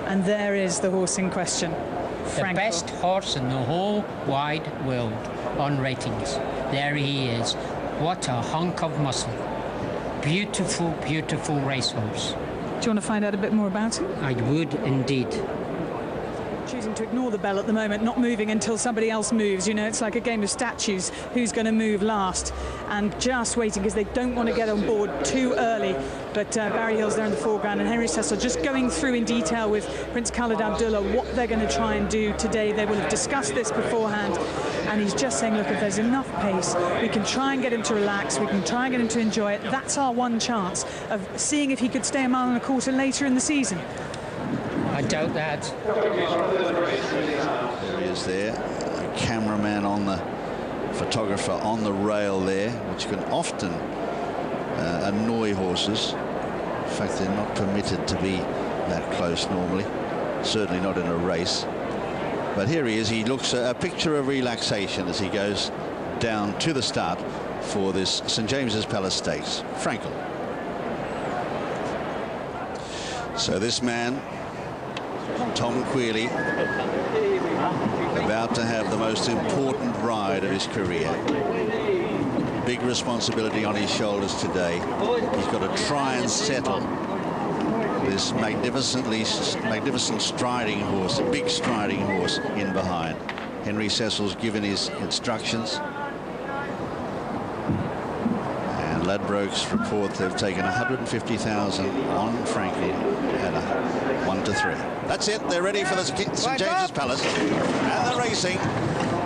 And there is the horse in question, The best horse in the whole wide world on ratings. There he is. What a hunk of muscle. Beautiful, beautiful racehorse. Do you want to find out a bit more about him? I would indeed. Choosing to ignore the bell at the moment, not moving until somebody else moves. You know, it's like a game of statues. Who's going to move last? And just waiting because they don't want to get on board too early. But Barry Hill's there in the foreground, and Henry Cecil just going through in detail with Prince Khalid Abdullah what they're going to try and do today. They will have discussed this beforehand, and he's just saying, look, if there's enough pace, we can try and get him to relax, we can try and get him to enjoy it. That's our one chance of seeing if he could stay a mile and a quarter later in the season. I doubt that. There he is there, a cameraman on the photographer on the rail there, which can often annoy horses. In fact, they're not permitted to be that close normally, certainly not in a race. But here he is. He looks a picture of relaxation as he goes down to the start for this St James's Palace Stakes. Frankel. So this man, Tom Queally, about to have the most important ride of his career. Big responsibility on his shoulders today. He's got to try and settle this magnificent striding horse, a big striding horse in behind. Henry Cecil's given his instructions. And Ladbrokes report they've taken 150,000 on Frankel at a 1-3. That's it. They're ready for the St James's Palace. And the racing.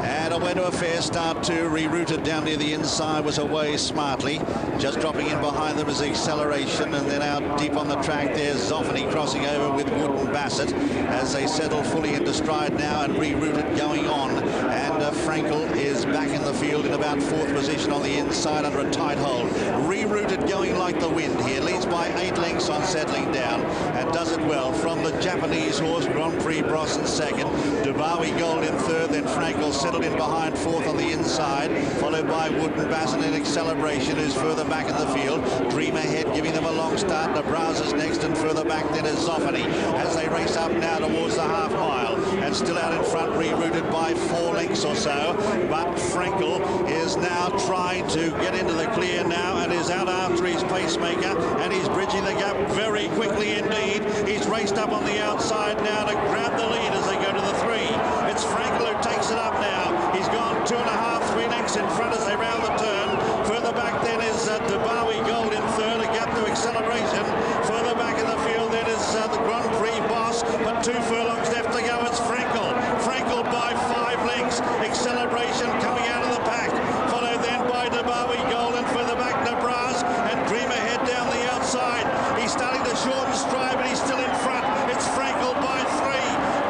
And away to a fair start too. Rerouted down near the inside, was away smartly. Just dropping in behind them is Acceleration, and then out deep on the track there's Zoffany crossing over with Wood and Bassett as they settle fully into stride now, and Rerouted going on. And Frankel is back in the field in about 4th position on the inside under a tight hold. Rerouted going like the wind here, leads by 8 lengths on settling down, and does it well from the Japanese horse Grand Prix Bros in 2nd, Dubawi Gold in 3rd, then Frankel settled in behind 4th on the inside, followed by Wood and Bassett in Acceleration, who's further back in the field. Dream Ahead giving them a long start. Nebraska's next, and further back then is Zoffany as they race up now towards the half mile, and still out in front, Rerouted by 4 lengths or so. But Frankel is now trying to get into the clear now, and is out after his pacemaker, and he's bridging the gap very quickly indeed. He's raced up on the outside now to grab the lead as they go to the 3. It's Frankel who takes it up now. He's gone 2.5, 3 lengths in front as they round the turn. Further back then is Dubawi Gold in 3rd, a gap to Acceleration. Further back in the field then is the Grand Prix Boss, but 2 furlongs left to go. It's Frankel. Frankel by 5 lengths. Acceleration coming out of the pack, followed then by Dubawi Gold, and further back Nebraska and Dream Ahead down the outside. He's starting to shorten stride, but he's still in front. It's Frankel by 3.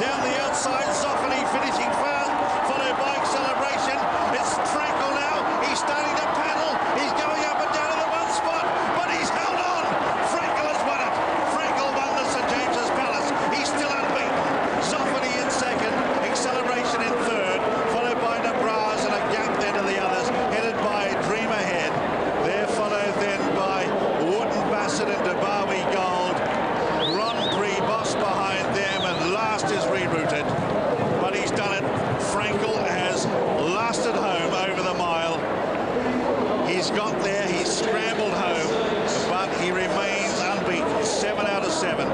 Down the outside, Zoffany finishing fast, followed by Acceleration. It's Frankel now. He's starting to paddle. He's going up and down to the 1 spot, but he's held on. Frankel has won it. Frankel won the St James's Palace. He's still unbeaten. Zoffany in 2nd, Acceleration in 3rd, followed by Nebraska, and a gap then to the others, headed by Dream Ahead. They're followed then by Wood and Bassett and Dubawi Gold. Grand Prix Boss behind them, and last is Rerouted. But he's done it. Frankel has lasted home over the mile. He's got there, he's scrambled home, but he remains unbeaten. 7 out of 7.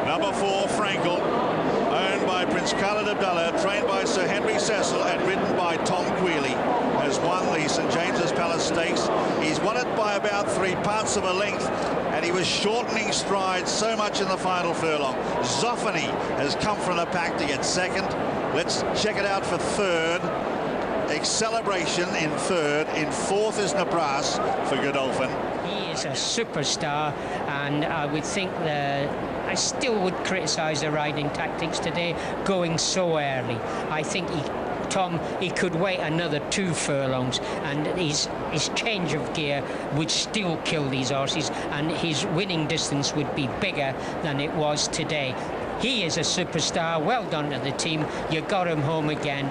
Number 4, Frankel, owned by Prince Khalid Abdullah, trained by Sir Henry Cecil and ridden by Tom Queally, has won the St James's Palace Stakes. He's won it by about 3 parts of a length, and he was shortening stride so much in the final furlong. Zoffany has come from the pack to get 2nd. Let's check it out for 3rd. Acceleration in 3rd. In 4th is Nebraska for Godolphin. He is a superstar, and I would think that I still would criticise the riding tactics today, going so early. I think he could wait another 2 furlongs, and his change of gear would still kill these horses, and his winning distance would be bigger than it was today. He is a superstar. Well done to the team. You got him home again.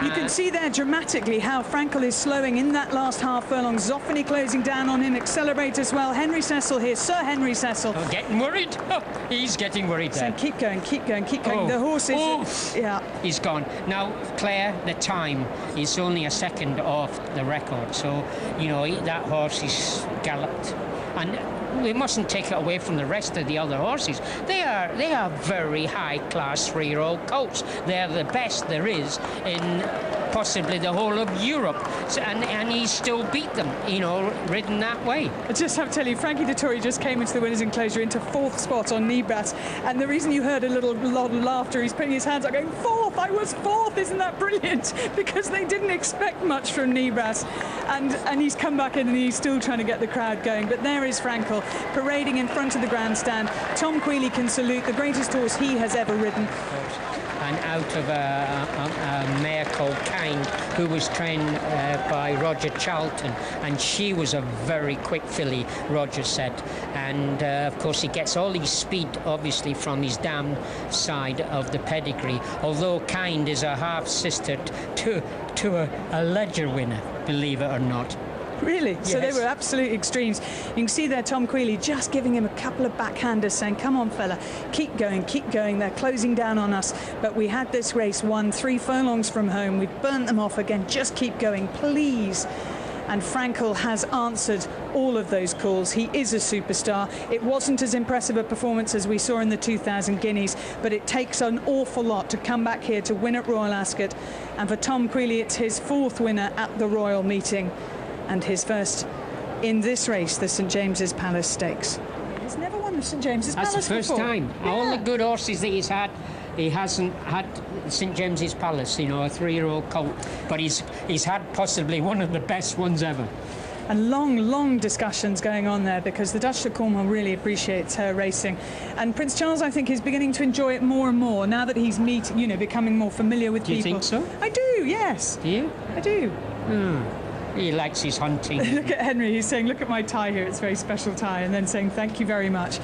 You can see there dramatically how Frankel is slowing in that last half furlong. Zoffany closing down on him, Accelerate as well. Henry Cecil here, Sir Henry Cecil. Oh, getting worried. Oh, he's getting worried there. So keep going, keep going, keep going. Oh. The horse is... Yeah. He's gone. Now, Claire, the time is only a second off the record. So, you know, that horse is galloped. And we mustn't take it away from the rest of the other horses. They are very high-class 3-year-old colts. They're the best there is in possibly the whole of Europe. So, and he still beat them, you know, ridden that way. I just have to tell you, Frankie Dettori just came into the winners' enclosure into 4th spot on Nibras, and the reason you heard a lot of laughter, he's putting his hands up going, 4th, I was 4th, isn't that brilliant? Because they didn't expect much from Nibras, and he's come back in and he's still trying to get the crowd going. But there is Frankel parading in front of the grandstand. Tom Queally can salute, the greatest horse he has ever ridden. And out of a mare called Kind, who was trained by Roger Charlton, and she was a very quick filly, Roger said. And of course he gets all his speed obviously from his dam side of the pedigree, although Kind is a half sister to a Ledger winner, believe it or not. Really? Yes. So they were absolute extremes. You can see there Tom Queally just giving him a couple of backhanders saying, come on fella, keep going, they're closing down on us. But we had this race won 3 furlongs from home, we've burnt them off again, just keep going, please. And Frankel has answered all of those calls. He is a superstar. It wasn't as impressive a performance as we saw in the 2000 Guineas, but it takes an awful lot to come back here to win at Royal Ascot. And for Tom Queally, it's his 4th winner at the Royal Meeting, and his first in this race, the St James's Palace Stakes. He's never won the St James's Palace before. That's the first time. Yeah. All the good horses that he's had, he hasn't had St James's Palace, you know, a 3-year-old colt, but he's had possibly one of the best ones ever. And long discussions going on there, because the Duchess of Cornwall really appreciates her racing, and Prince Charles, I think, is beginning to enjoy it more and more now that he's becoming more familiar with people. Do you think so? I do, yes. Do you? I do. He likes his hunting. Look at Henry, he's saying, look at my tie here, it's a very special tie, and then saying thank you very much.